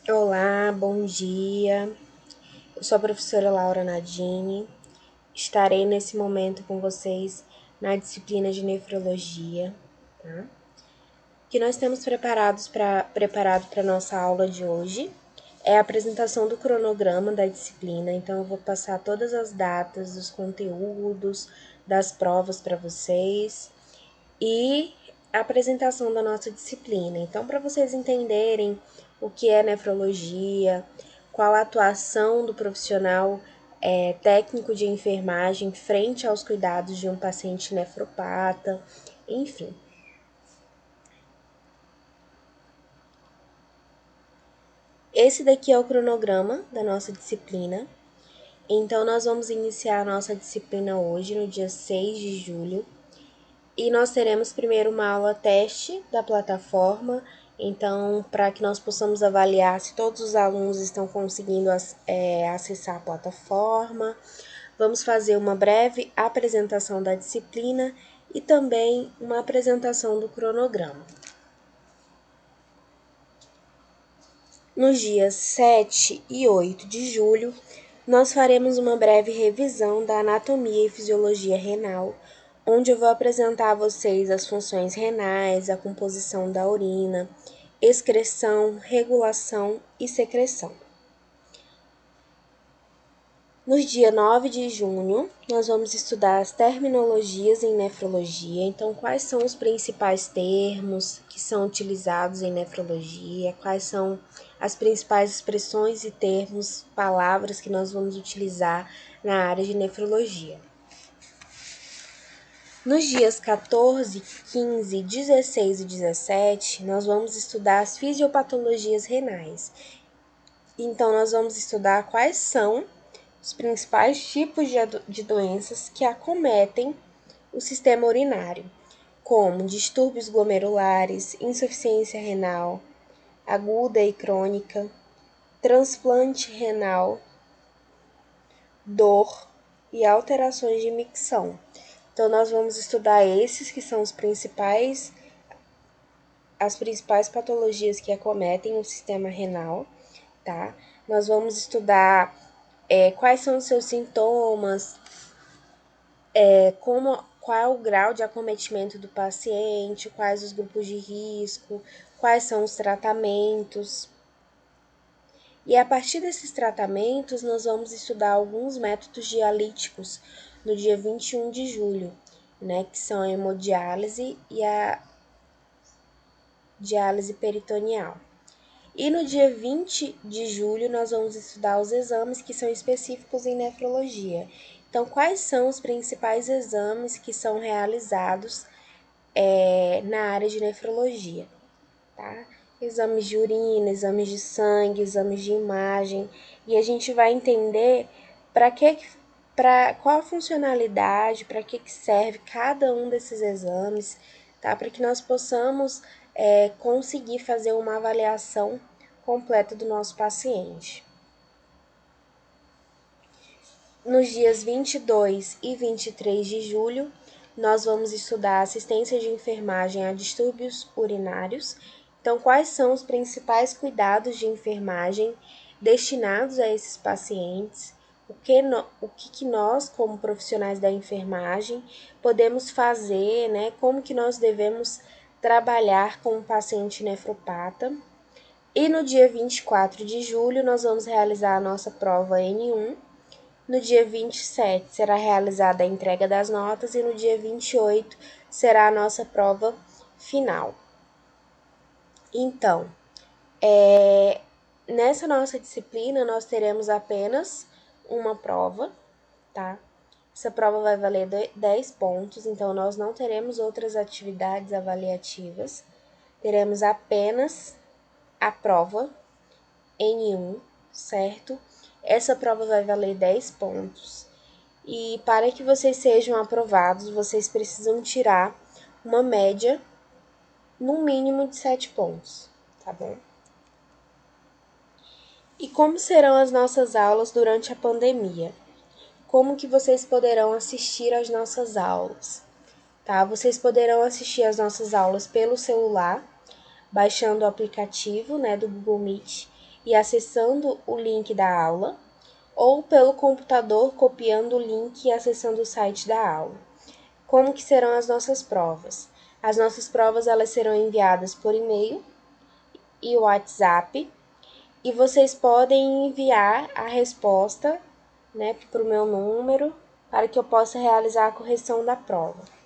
Olá, bom dia. Eu sou a professora Laura Nadine. Estarei nesse momento com vocês na disciplina de nefrologia, tá? O que nós temos preparado para nossa aula de hoje é a apresentação do cronograma da disciplina. Então, eu vou passar todas as datas, os conteúdos, das provas para vocês e a apresentação da nossa disciplina. Então, para vocês entenderem o que é nefrologia, qual a atuação do profissional técnico de enfermagem frente aos cuidados de um paciente nefropata, enfim. Esse daqui é o cronograma da nossa disciplina. Então, nós vamos iniciar a nossa disciplina hoje, no dia 6 de julho, e nós teremos primeiro uma aula teste da plataforma, então, para que nós possamos avaliar se todos os alunos estão conseguindo acessar a plataforma. Vamos fazer uma breve apresentação da disciplina e também uma apresentação do cronograma. Nos dias 7 e 8 de julho, nós faremos uma breve revisão da anatomia e fisiologia renal, onde eu vou apresentar a vocês as funções renais, a composição da urina, excreção, regulação e secreção. No dia 9 de junho, nós vamos estudar as terminologias em nefrologia. Então, quais são os principais termos que são utilizados em nefrologia, quais são as principais expressões e termos, palavras que nós vamos utilizar na área de nefrologia. Nos dias 14, 15, 16 e 17, nós vamos estudar as fisiopatologias renais. Então, nós vamos estudar quais são os principais tipos de doenças que acometem o sistema urinário, como distúrbios glomerulares, insuficiência renal aguda e crônica, transplante renal, dor e alterações de micção. Então, nós vamos estudar esses que são as principais patologias que acometem o sistema renal, tá? Nós vamos estudar quais são os seus sintomas, qual é o grau de acometimento do paciente, quais os grupos de risco, quais são os tratamentos. E a partir desses tratamentos, nós vamos estudar alguns métodos dialíticos no dia 21 de julho, né, que são a hemodiálise e a diálise peritoneal. E no dia 20 de julho, nós vamos estudar os exames que são específicos em nefrologia. Então, quais são os principais exames que são realizados na área de nefrologia, tá? Exames de urina, exames de sangue, exames de imagem, e a gente vai entender qual a funcionalidade, para que serve cada um desses exames, tá? Para que nós possamos conseguir fazer uma avaliação completa do nosso paciente. Nos dias 22 e 23 de julho, nós vamos estudar assistência de enfermagem a distúrbios urinários. Então, quais são os principais cuidados de enfermagem destinados a esses pacientes? O que nós, como profissionais da enfermagem, podemos fazer, né? Como que nós devemos trabalhar com o paciente nefropata. E no dia 24 de julho, nós vamos realizar a nossa prova N1. No dia 27 será realizada a entrega das notas e no dia 28 será a nossa prova final. Então, nessa nossa disciplina nós teremos apenas uma prova, tá? Essa prova vai valer 10 pontos, então nós não teremos outras atividades avaliativas. Teremos apenas a prova N1, certo? Essa prova vai valer 10 pontos. E para que vocês sejam aprovados, vocês precisam tirar uma média no mínimo de 7 pontos, tá bom? E como serão as nossas aulas durante a pandemia? Como que vocês poderão assistir às nossas aulas? tá? Vocês poderão assistir as nossas aulas pelo celular, baixando o aplicativo, né, do Google Meet e acessando o link da aula, ou pelo computador, copiando o link e acessando o site da aula. Como que serão as nossas provas? As nossas provas elas serão enviadas por e-mail e WhatsApp, e vocês podem enviar a resposta, né, para o meu número, para que eu possa realizar a correção da prova.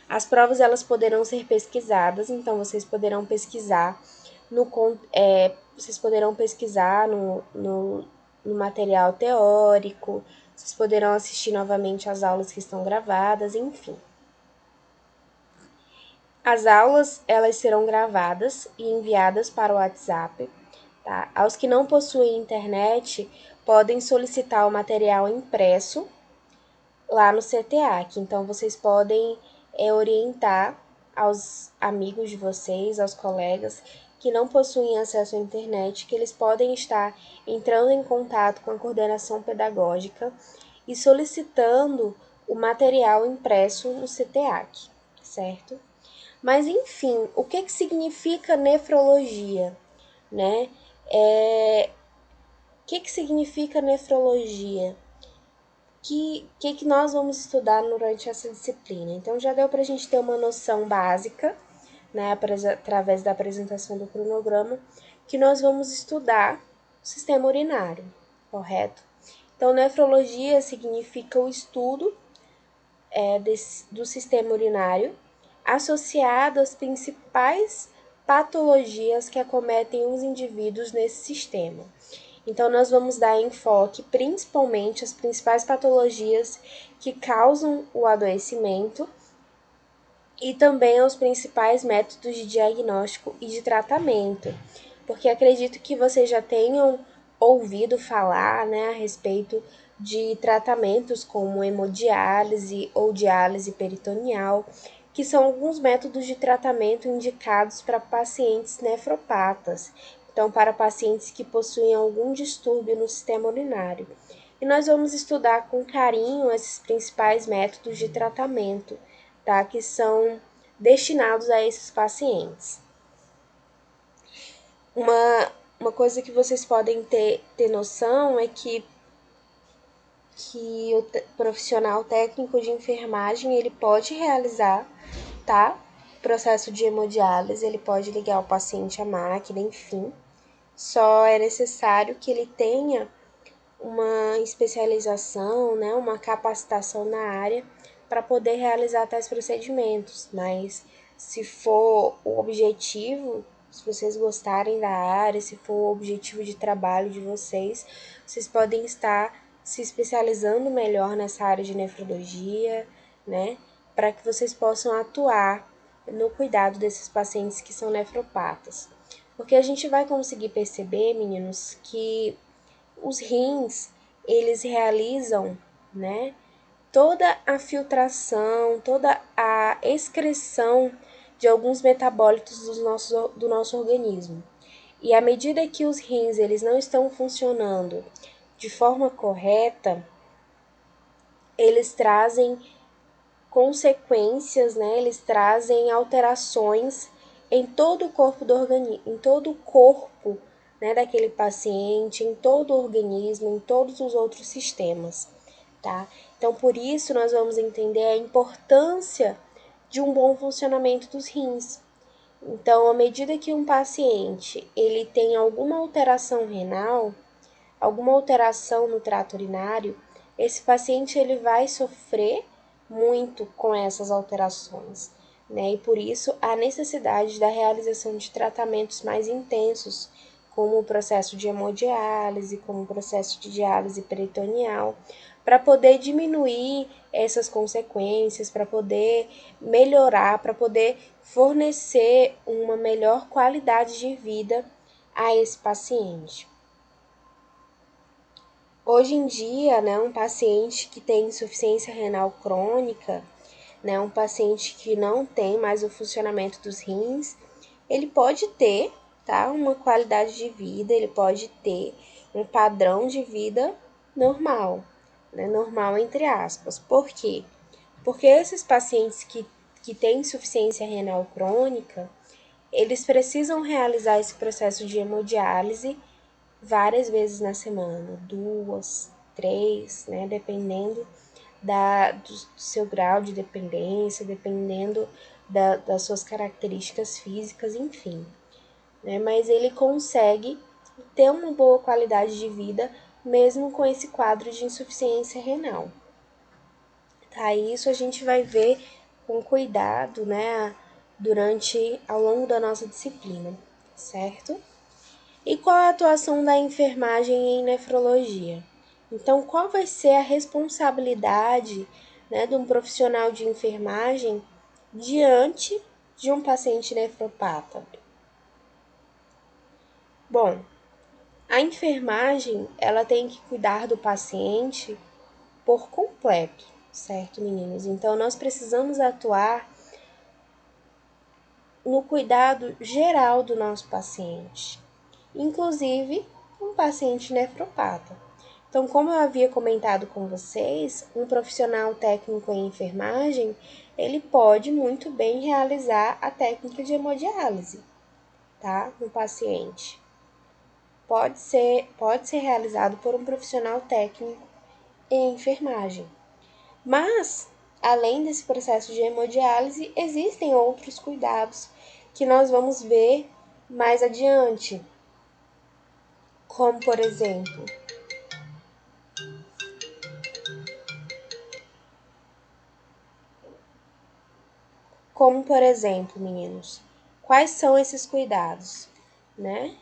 As provas elas poderão ser pesquisadas, então vocês poderão pesquisar vocês poderão pesquisar no material teórico, vocês poderão assistir novamente as aulas que estão gravadas, enfim. As aulas elas serão gravadas e enviadas para o WhatsApp. Tá? Aos que não possuem internet, podem solicitar o material impresso lá no CTAC. Então, vocês podem orientar aos amigos de vocês, aos colegas que não possuem acesso à internet, que eles podem estar entrando em contato com a coordenação pedagógica e solicitando o material impresso no CTAC, certo? Mas, enfim, o que significa nefrologia, né? O que significa nefrologia? Que nós vamos estudar durante essa disciplina? Então, já deu para a gente ter uma noção básica, né, através da apresentação do cronograma, que nós vamos estudar o sistema urinário, correto? Então, nefrologia significa o estudo do sistema urinário associado às principais patologias que acometem os indivíduos nesse sistema. Então, nós vamos dar enfoque principalmente às principais patologias que causam o adoecimento e também aos principais métodos de diagnóstico e de tratamento, porque acredito que vocês já tenham ouvido falar, né, a respeito de tratamentos como hemodiálise ou diálise peritoneal, que são alguns métodos de tratamento indicados para pacientes nefropatas, então para pacientes que possuem algum distúrbio no sistema urinário. E nós vamos estudar com carinho esses principais métodos de tratamento, tá, que são destinados a esses pacientes. Uma coisa que vocês podem ter noção é que o profissional técnico de enfermagem, ele pode realizar, tá, processo de hemodiálise, ele pode ligar o paciente à máquina, enfim. Só é necessário que ele tenha uma especialização, né, uma capacitação na área para poder realizar tais procedimentos, mas se for o objetivo, se vocês gostarem da área, se for o objetivo de trabalho de vocês, vocês podem estar se especializando melhor nessa área de nefrologia, né, para que vocês possam atuar no cuidado desses pacientes que são nefropatas. Porque a gente vai conseguir perceber, meninos, que os rins, eles realizam, né, toda a filtração, toda a excreção de alguns metabólitos do nosso organismo. E à medida que os rins eles não estão funcionando de forma correta, eles trazem consequências, né? Eles trazem alterações em todo o corpo do organismo, em todo o corpo, né, daquele paciente, em todo o organismo, em todos os outros sistemas, tá? Então, por isso nós vamos entender a importância de um bom funcionamento dos rins. Então, à medida que um paciente ele tem alguma alteração renal, alguma alteração no trato urinário, esse paciente ele vai sofrer muito com essas alterações, né? E por isso a necessidade da realização de tratamentos mais intensos, como o processo de hemodiálise, como o processo de diálise peritoneal, para poder diminuir essas consequências, para poder melhorar, para poder fornecer uma melhor qualidade de vida a esse paciente. Hoje em dia, né, um paciente que tem insuficiência renal crônica, né, um paciente que não tem mais o funcionamento dos rins, ele pode ter, tá, uma qualidade de vida, ele pode ter um padrão de vida normal, né, normal entre aspas. Por quê? Porque esses pacientes que que têm insuficiência renal crônica, eles precisam realizar esse processo de hemodiálise várias vezes na semana, 2, 3, né, dependendo do seu grau de dependência, dependendo das suas características físicas, enfim. Né, mas ele consegue ter uma boa qualidade de vida mesmo com esse quadro de insuficiência renal. Tá, isso a gente vai ver com cuidado, né, ao longo da nossa disciplina, certo? E qual é a atuação da enfermagem em nefrologia? Então, qual vai ser a responsabilidade, né, de um profissional de enfermagem diante de um paciente nefropata? Bom, a enfermagem, ela tem que cuidar do paciente por completo, certo, meninos? Então, nós precisamos atuar no cuidado geral do nosso paciente, inclusive um paciente nefropata. Então, como eu havia comentado com vocês, um profissional técnico em enfermagem, ele pode muito bem realizar a técnica de hemodiálise, tá? No paciente. Pode ser realizado por um profissional técnico em enfermagem. Mas, além desse processo de hemodiálise, existem outros cuidados que nós vamos ver mais adiante, como por exemplo, meninos, quais são esses cuidados, né?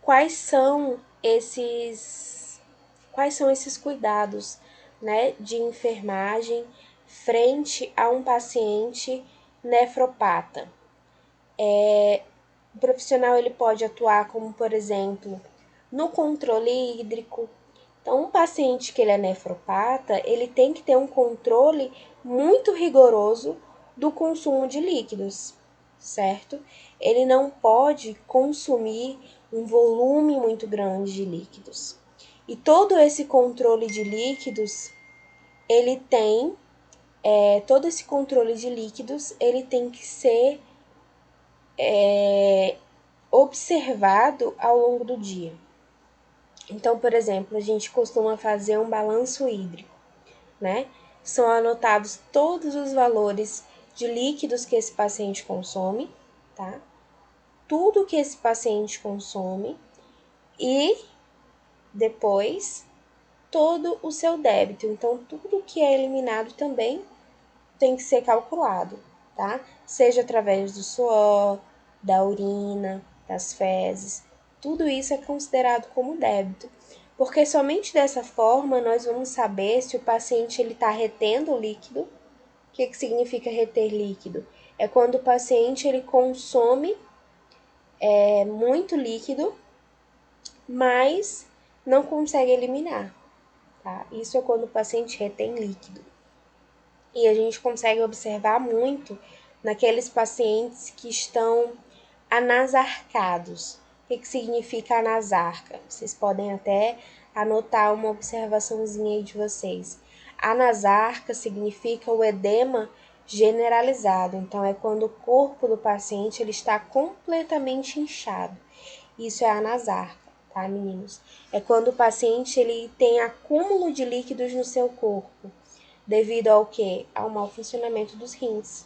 Quais são esses cuidados, né, de enfermagem frente a um paciente nefropata? O profissional ele pode atuar como, por exemplo, no controle hídrico. Então, um paciente que ele é nefropata, ele tem que ter um controle muito rigoroso do consumo de líquidos, certo? Ele não pode consumir um volume muito grande de líquidos. E todo esse controle de líquidos, ele tem, todo esse controle de líquidos, ele tem que ser observado ao longo do dia. Então, por exemplo, a gente costuma fazer um balanço hídrico, né? São anotados todos os valores de líquidos que esse paciente consome, tá? Tudo que esse paciente consome e depois todo o seu débito. Então, tudo que é eliminado também tem que ser calculado, tá? Seja através do suor, da urina, das fezes, tudo isso é considerado como débito, porque somente dessa forma nós vamos saber se o paciente ele está retendo líquido. O que significa reter líquido? É quando o paciente ele consome muito líquido, mas não consegue eliminar, tá? Isso é quando o paciente retém líquido. E a gente consegue observar muito naqueles pacientes que estão anasarcados. O que significa anasarca? Vocês podem até anotar uma observaçãozinha aí de vocês. Anasarca significa o edema generalizado. Então, é quando o corpo do paciente ele está completamente inchado. Isso é anasarca, tá, meninos? É quando o paciente ele tem acúmulo de líquidos no seu corpo. Devido ao quê? Ao mau funcionamento dos rins,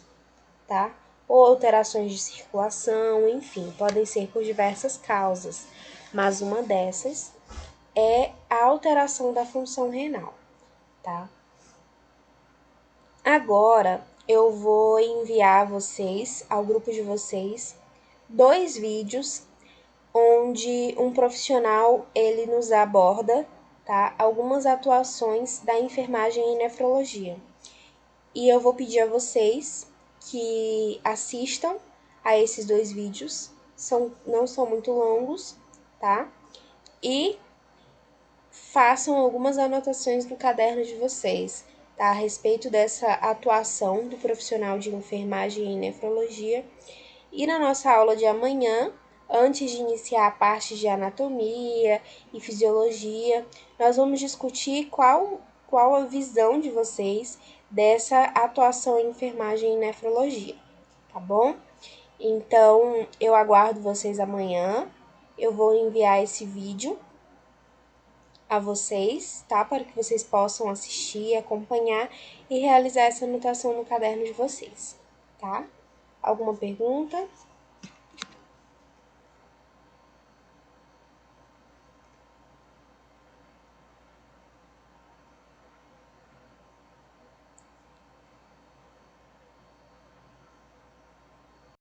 tá? Ou alterações de circulação, enfim, podem ser por diversas causas, mas uma dessas é a alteração da função renal, tá? Agora eu vou enviar vocês, ao grupo de vocês, 2 vídeos onde um profissional ele nos aborda, tá? Algumas atuações da enfermagem em nefrologia. E eu vou pedir a vocês que assistam a esses 2 vídeos, não são muito longos, tá? E façam algumas anotações no caderno de vocês. tá? A respeito dessa atuação do profissional de enfermagem em nefrologia. E na nossa aula de amanhã, antes de iniciar a parte de anatomia e fisiologia, nós vamos discutir qual a visão de vocês dessa atuação em enfermagem e nefrologia, tá bom? Então, eu aguardo vocês amanhã. Eu vou enviar esse vídeo a vocês, tá? Para que vocês possam assistir, acompanhar e realizar essa anotação no caderno de vocês, tá? Alguma pergunta?